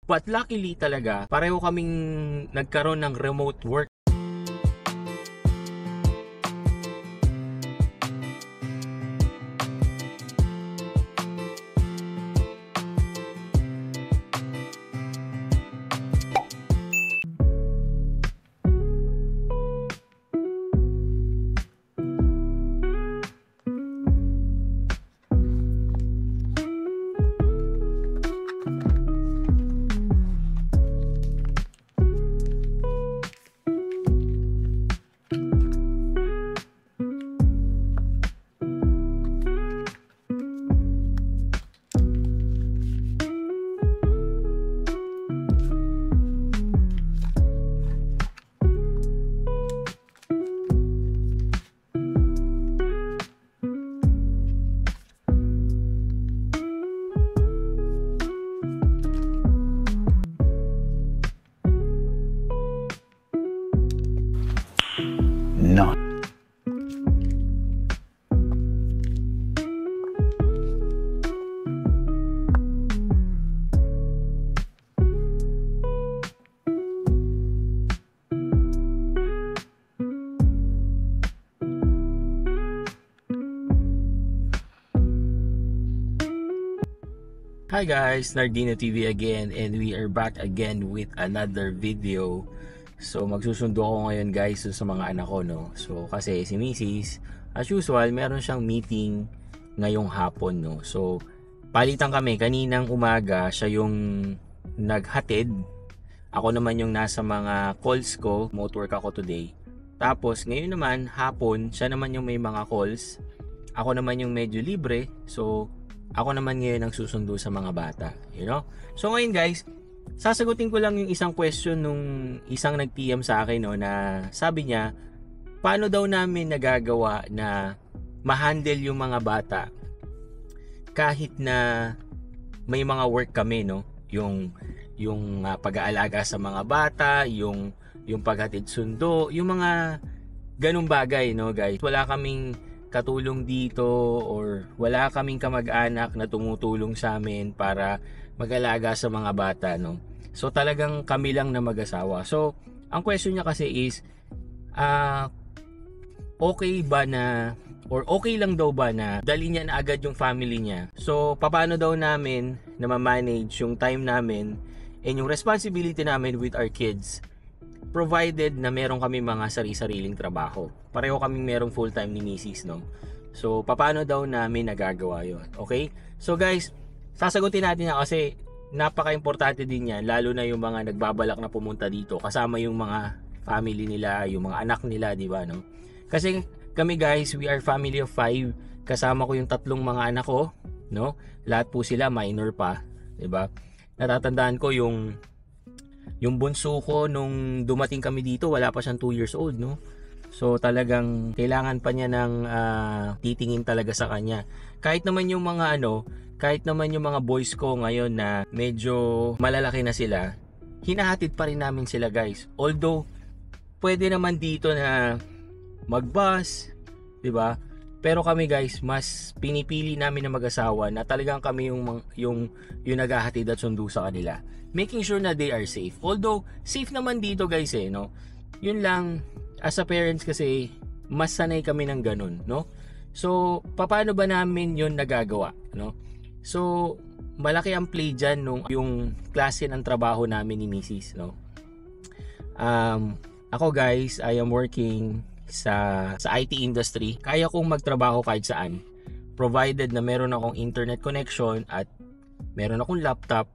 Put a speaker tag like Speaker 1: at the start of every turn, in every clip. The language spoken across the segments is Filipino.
Speaker 1: But luckily talaga, pareho kaming nagkaroon ng remote work.
Speaker 2: No.
Speaker 1: Hi guys, Nardino TV again, and we are back again with another video. So magsusundo ako ngayon guys sa mga anak ko, no. So kasi si Mrs. as usual meron siyang meeting ngayong hapon, no. So palitan kami, kaninang umaga siya yung naghatid. Ako naman yung nasa mga calls ko, remote work ako today. Tapos ngayon naman hapon, siya naman yung may mga calls. Ako naman yung medyo libre. So ako naman ngayon ang susundo sa mga bata, you know. So ngayon guys, sasagutin ko lang yung isang question nung isang nag-PM sa akin, no, na sabi niya, paano daw namin nagagawa na ma-handle yung mga bata kahit na may mga work kami, no? Yung pag-aalaga sa mga bata, yung paghatid sundo, yung mga ganung bagay, no, guys. Wala kaming katulong dito or wala kaming kamag-anak na tumutulong sa amin para mag-alaga sa mga bata, no. So talagang kami lang na mag-asawa. So ang question niya kasi is okay ba na, or okay lang daw ba na dali niya na agad yung family niya? So paano daw namin na ma-manage yung time namin and yung responsibility namin with our kids, provided na meron kami mga sari-sariling trabaho. Pareho kaming merong full-time ni Mrs., no? So paano daw namin nagagawa yun? Okay? So guys, sasagutin natin yan kasi napaka-importante din yan, lalo na yung mga nagbabalak na pumunta dito, kasama yung mga family nila, yung mga anak nila, di ba, no? Kasi kami guys, we are family of 5. Kasama ko yung 3 mga anak ko, no? Lahat po sila minor pa, di ba? Natatandaan ko yung bunso ko nung dumating kami dito, wala pa siyang 2 years old, no? So talagang kailangan pa niya ng titingin talaga sa kanya. Kahit naman yung mga boys ko ngayon na medyo malalaki na sila, hinahatid pa rin namin sila guys. Although pwede naman dito na mag-bus, 'di ba? Pero kami guys, mas pinipili namin na mag-asawa na talagang kami yung naghahatid at sundo sa kanila. Making sure na they are safe. Although safe naman dito guys, no. Yun lang, as a parents kasi mas sanay kami ng ganun, no. So paano ba namin yun nagagawa, no? So malaki ang play dyan nung yung klase ng trabaho namin ni Mrs., no. Ako guys, I am working sa IT industry. Kaya kong magtrabaho kahit saan, provided na meron akong internet connection at meron akong laptop.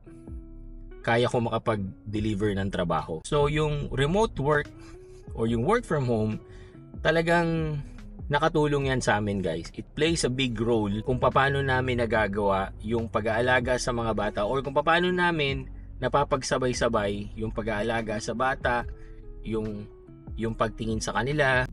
Speaker 1: Kaya ko makapag-deliver ng trabaho. So yung remote work or yung work from home, talagang nakatulong yan sa amin guys. It plays a big role kung paano namin nagagawa yung pag-aalaga sa mga bata, or kung paano namin napapagsabay-sabay yung pag-aalaga sa bata, yung pagtingin sa kanila.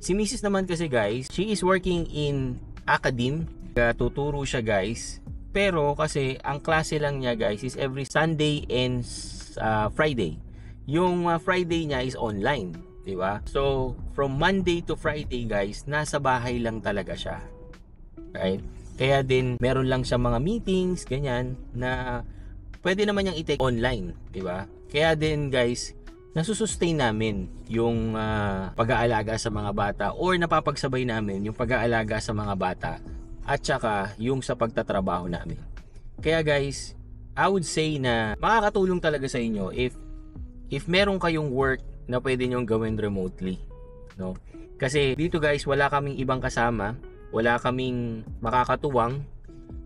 Speaker 1: Si Mrs. naman kasi guys, she is working in academe. Tuturo siya guys. Pero kasi ang klase lang niya guys is every Sunday and Friday. Yung Friday niya is online, di ba? So from Monday to Friday guys, nasa bahay lang talaga siya, right? Kaya din meron lang siya mga meetings ganyan na pwede naman niyang i-take online, di ba? Kaya din guys, nasusustain namin yung pag-aalaga sa mga bata, or napapagsabay namin yung pag-aalaga sa mga bata at saka yung sa pagtatrabaho namin. Kaya guys, I would say na makakatulong talaga sa inyo if meron kayong work na pwede nyong gawin remotely, no? Kasi dito guys, wala kaming ibang kasama, wala kaming makakatuwang.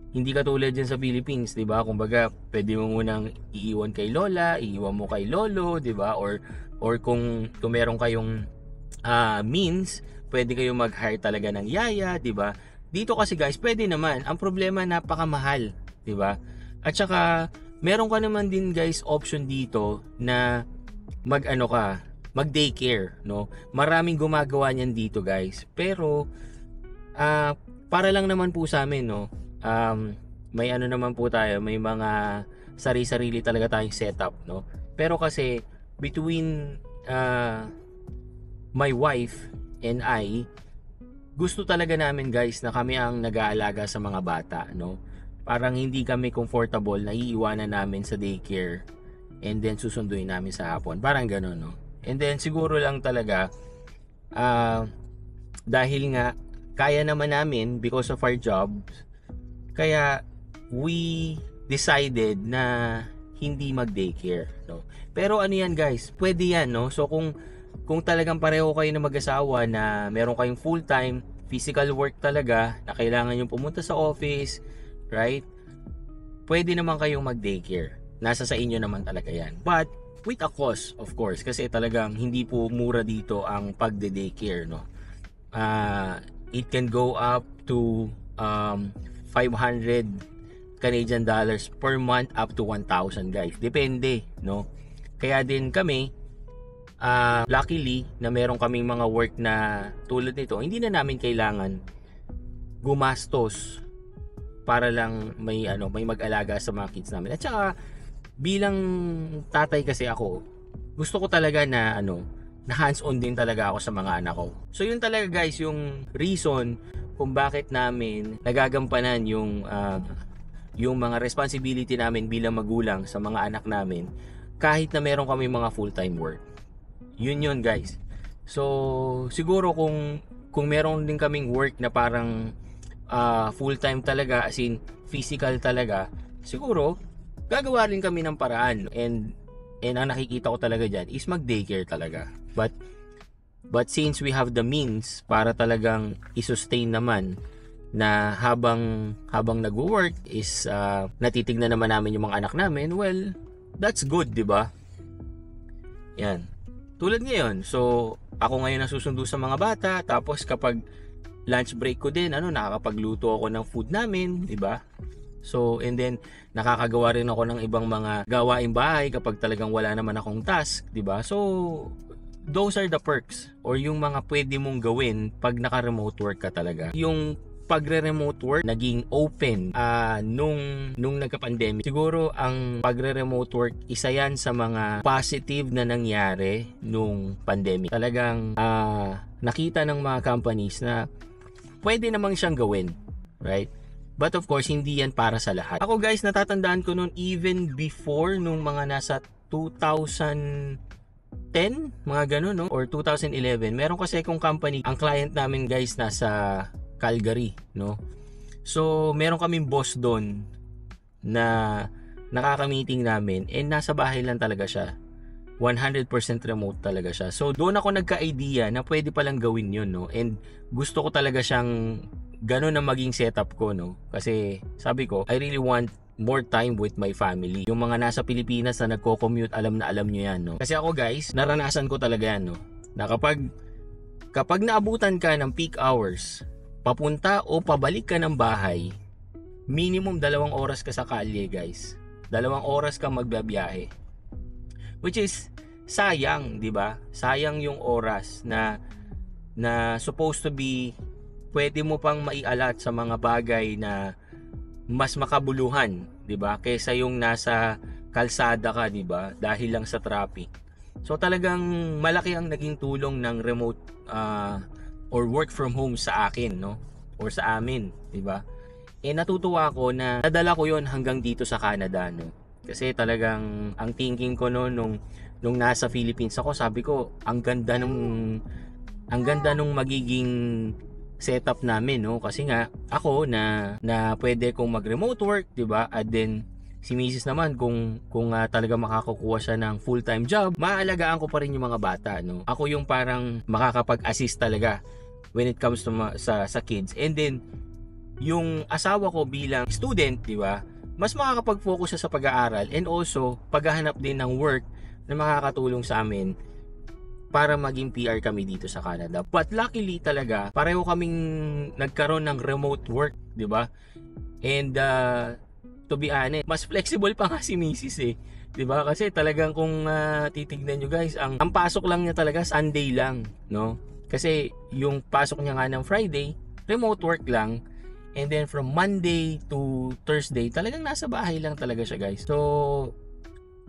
Speaker 1: Hindi katulad dyan sa Philippines, 'di ba? Kumbaga, pwede mo munang iiwan kay lola, iiwan mo kay lolo, 'di ba? Or kung meron kayong means, pwede kayong mag-hire talaga ng yaya, 'di ba? Dito kasi guys, pwede naman. Ang problema, napakamahal, 'di ba? At saka meron ka naman din guys option dito na mag-daycare, no? Maraming gumagawa niyan dito guys. Pero para lang naman po sa amin, no? May naman po tayo, may mga sarili-sarili talaga tayong setup, no? Pero kasi between my wife and I, gusto talaga namin guys na kami ang nag-aalaga sa mga bata, no? Parang hindi kami comfortable na iiwanan namin sa daycare and then susunduin namin sa hapon. Parang gano'n, no? And then siguro lang talaga dahil nga kaya naman namin because of our jobs, kaya we decided na hindi mag-daycare, no? Pero ano yan guys, pwede yan, no? So kung talagang pareho kayo na mag-asawa na meron kayong full-time physical work talaga na kailangan yung pumunta sa office, right? Pwede naman kayong mag-daycare. Nasa sa inyo naman talaga yan. But with a cost, of course, kasi talagang hindi po mura dito ang pagde-daycare, no? It can go up to 500 Canadian dollars per month up to 1,000 guys. Depende, no? Kaya din kami, luckily na meron kaming mga work na tulad nito, hindi na namin kailangan gumastos para lang may mag-alaga sa mga kids namin. At saka bilang tatay kasi ako, gusto ko talaga na na hands-on din talaga ako sa mga anak ko. So yun talaga guys yung reason kung bakit namin nagagampanan yung mga responsibility namin bilang magulang sa mga anak namin kahit na meron kami mga full-time work. Yun guys. So siguro kung meron din kaming work na parang full-time talaga, as in physical talaga, siguro gagawa rin kami ng paraan. And ang nakikita ko talaga dyan is mag-daycare talaga. But since we have the means para talagang i-sustain naman na habang nagwo-work is natitignan naman namin yung mga anak namin, well, that's good, 'di ba? Yan. Tulad ngayon, so ako ngayon nasusundo sa mga bata, tapos kapag lunch break ko din, nakakapagluto ako ng food namin, 'di ba? So, and then nakakagawa rin ako ng ibang mga gawaing bahay kapag talagang wala naman akong task, 'di ba? So, those are the perks or yung mga pwede mong gawin pag naka-remote work ka talaga. Yung pagre-remote work naging open nung nagka-pandemic. Siguro ang pagre-remote work, isa yan sa mga positive na nangyari nung pandemic. Talagang nakita ng mga companies na pwede namang siyang gawin, right? But of course, hindi yan para sa lahat. Ako guys, natatandaan ko noon even before nung mga nasa 2010, mga ganun, no? Or 2011. Meron kasi akong company, ang client namin guys nasa Calgary, no? So, meron kaming boss doon na nakaka-meeting namin and nasa bahay lang talaga siya. 100% remote talaga siya. So, doon ako nagka-idea na pwede palang gawin yun, no? And gusto ko talaga siyang ganun na maging setup ko, no? Kasi sabi ko, I really want more time with my family. Yung mga nasa Pilipinas na nagko-commute, alam nyo yan, no? Kasi ako guys, naranasan ko talaga yan, no? Na kapag naabutan ka ng peak hours, papunta o pabalik ka ng bahay, minimum 2 oras ka sa kalye guys. 2 oras ka magbabiyahe. Which is sayang, 'di ba? Sayang yung oras na supposed to be pwede mo pang maialat sa mga bagay na mas makabuluhan, 'di ba? Kaysa yung nasa kalsada ka, di ba? Dahil lang sa traffic. So talagang malaki ang naging tulong ng remote or work from home sa akin, no? Or sa amin, di ba? Natutuwa ako na nadala ko yon hanggang dito sa Canada, no? Kasi talagang ang thinking ko no, nung nasa Philippines ako, sabi ko, ang ganda nung magiging setup namin, no? Kasi nga ako na pwede kong mag-remote work, 'di ba? At then si Mrs. naman kung talaga makakakuha siya ng full-time job, maaalagaan ko pa rin yung mga bata, no? Ako yung parang makakapag-assist talaga when it comes to sa kids. And then yung asawa ko bilang student, 'di ba? Mas makakapag-focus siya sa pag-aaral and also paghahanap din ng work na makakatulong sa amin para maging PR kami dito sa Canada. But luckily talaga, pareho kaming nagkaroon ng remote work, 'di ba? And to be honest, mas flexible pa nga si Mrs. eh. 'Di ba? Kasi talagang kung titignan nyo guys, ang pasok lang niya talaga Sunday lang, no? Kasi yung pasok niya nga ng Friday, remote work lang. And then from Monday to Thursday, talagang nasa bahay lang talaga siya guys. So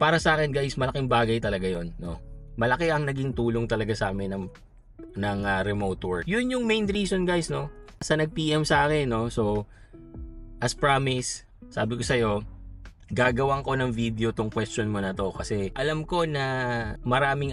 Speaker 1: para sa akin guys, malaking bagay talaga 'yon, no? Malaki ang naging tulong talaga sa amin ng remote work. 'Yun yung main reason guys, no? Sa nag-PM sa akin, no? So as promised, sabi ko sa iyo, gagawan ko ng video tong question mo na to kasi alam ko na marami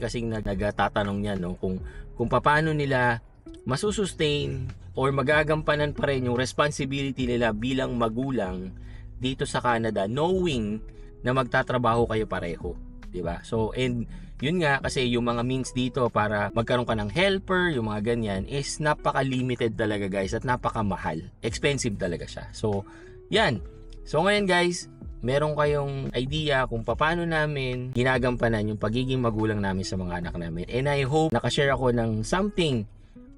Speaker 1: kasing nagtatanong niyan, no? Kung paano nila masusustain or magagampanan pa rin yung responsibility nila bilang magulang dito sa Canada, knowing na magtatrabaho kayo pareho, 'di ba? So and yun nga, kasi yung mga means dito para magkaroon ka ng helper, yung mga ganyan is napaka-limited talaga guys, at napakamahal, expensive talaga siya. So yan. So ngayon guys, meron kayong idea kung paano namin ginagampanan yung pagiging magulang namin sa mga anak namin. And I hope nakashare ako ng something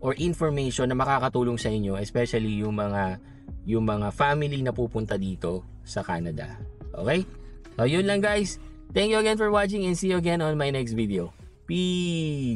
Speaker 1: or information na makakatulong sa inyo, especially yung mga family na pupunta dito sa Canada. Okay? So yun lang guys. Thank you again for watching and see you again on my next video. Peace!